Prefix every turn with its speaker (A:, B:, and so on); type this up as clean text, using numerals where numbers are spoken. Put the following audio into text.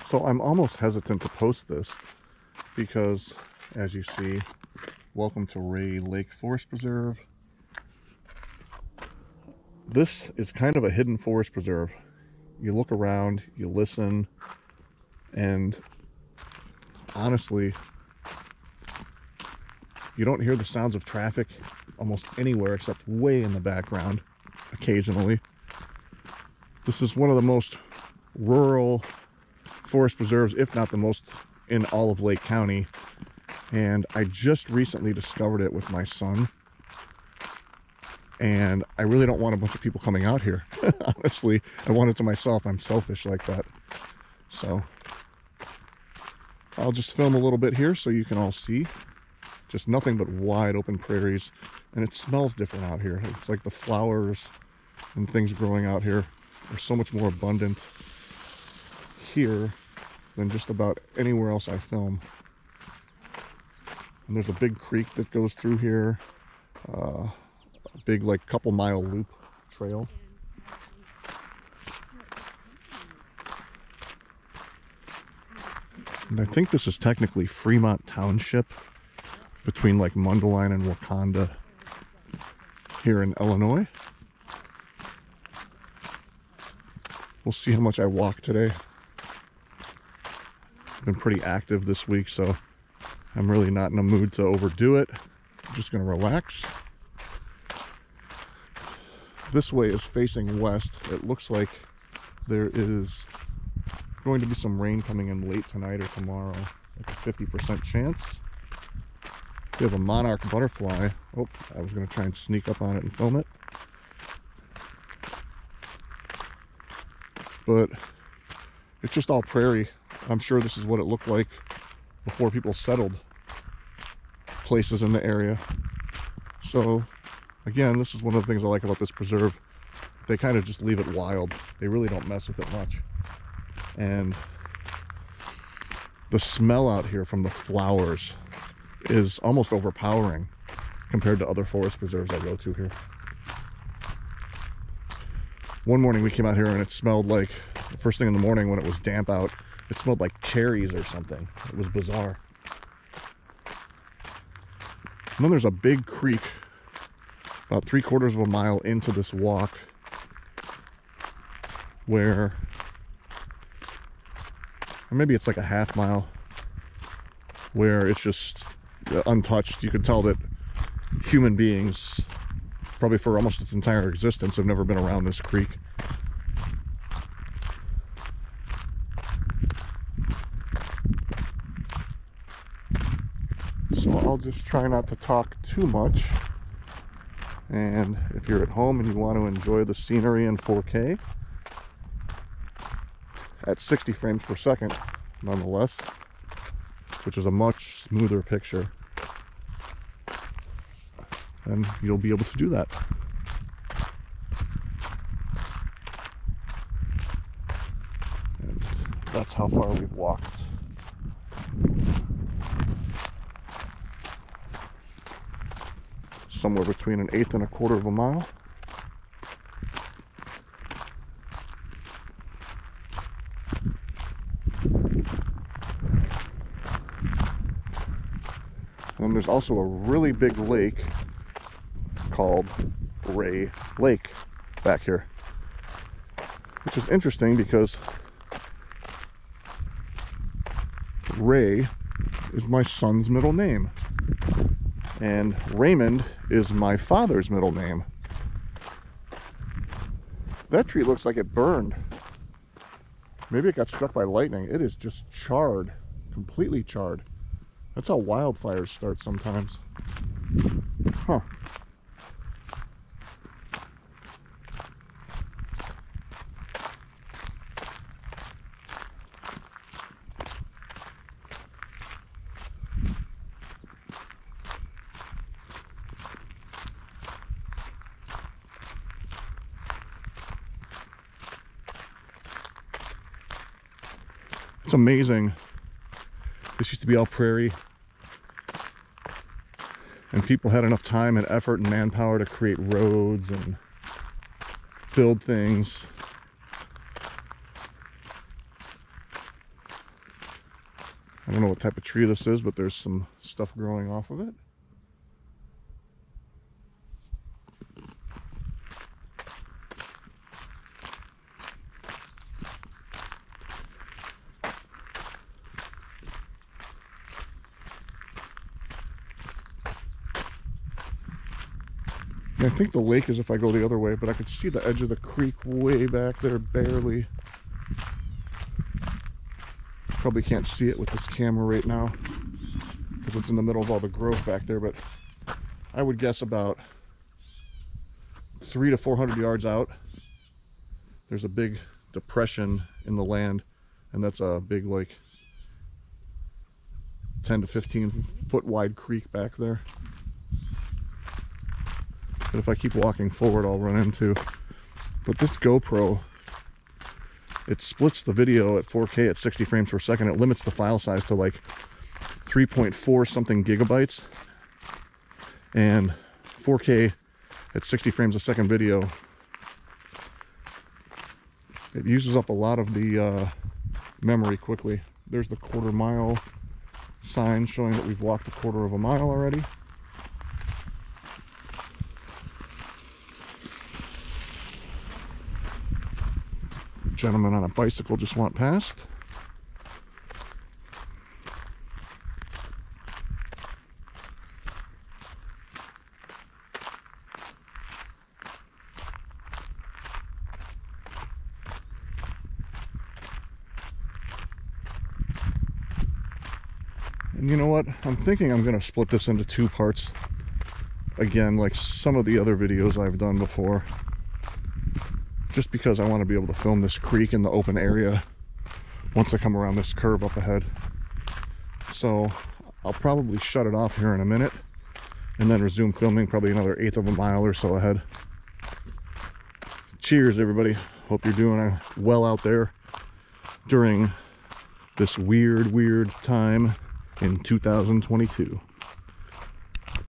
A: So I'm almost hesitant to post this because, as you see, welcome to Ray Lake Forest Preserve. This is kind of a hidden forest preserve. You look around, you listen, and honestly, you don't hear the sounds of traffic almost anywhere except way in the background occasionally. This is one of the most rural forest preserves, if not the most, in all of Lake County. And I just recently discovered it with my son. And I really don't want a bunch of people coming out here. Honestly, I want it to myself. I'm selfish like that. So I'll just film a little bit here so you can all see. Just nothing but wide open prairies. And it smells different out here. It's like the flowers and things growing out here are so much more abundant here than just about anywhere else I film. And there's a big creek that goes through here. A big, like, couple-mile loop trail. And I think this is technically Fremont Township, between like Mundelein and Wakanda here in Illinois. We'll see how much I walk today. I've been pretty active this week, so I'm really not in a mood to overdo it. I'm just going to relax. This way is facing west. It looks like there is going to be some rain coming in late tonight or tomorrow, like a 50% chance. We have a monarch butterfly. Oh, I was going to try and sneak up on it and film it. But it's just all prairie. I'm sure this is what it looked like before people settled places in the area. So again, this is one of the things I like about this preserve. They kind of just leave it wild. They really don't mess with it much. And the smell out here from the flowers is almost overpowering compared to other forest preserves I go to here. One morning we came out here and it smelled like, the first thing in the morning when it was damp out, it smelled like cherries or something. It was bizarre. And then there's a big creek about 3/4 of a mile into this walk where, or maybe it's like a half mile, where it's just untouched. You can tell that human beings, probably for almost its entire existence, have never been around this creek. So I'll just try not to talk too much. And if you're at home and you want to enjoy the scenery in 4K at 60 frames per second, nonetheless, which is a much smoother picture, and you'll be able to do that. And that's how far we've walked. Somewhere between 1/8 and 1/4 of a mile. And there's also a really big lake called Ray Lake back here, which is interesting because Ray is my son's middle name, and Raymond is my father's middle name. That tree looks like it burned. Maybe it got struck by lightning. It is just charred, completely charred. That's how wildfires start sometimes. Huh. It's amazing. This used to be all prairie, and people had enough time and effort and manpower to create roads and build things. I don't know what type of tree this is, but there's some stuff growing off of it. I think the lake is if I go the other way, but I could see the edge of the creek way back there, barely. Probably can't see it with this camera right now because it's in the middle of all the growth back there, but I would guess about 300 to 400 yards out, there's a big depression in the land, and that's a big, like 10 to 15 foot wide creek back there. But if I keep walking forward, I'll run into. But this GoPro, it splits the video at 4K at 60 frames per second. It limits the file size to like 3.4 something gigabytes. And 4K at 60 frames a second video, it uses up a lot of the memory quickly. There's the quarter-mile sign showing that we've walked a quarter of a mile already. Gentleman on a bicycle just went past. And you know what? I'm thinking I'm going to split this into two parts again, like some of the other videos I've done before. Just because I want to be able to film this creek in the open area once I come around this curve up ahead. So I'll probably shut it off here in a minute and then resume filming probably another 1/8 of a mile or so ahead. Cheers, everybody. Hope you're doing well out there during this weird time in 2022.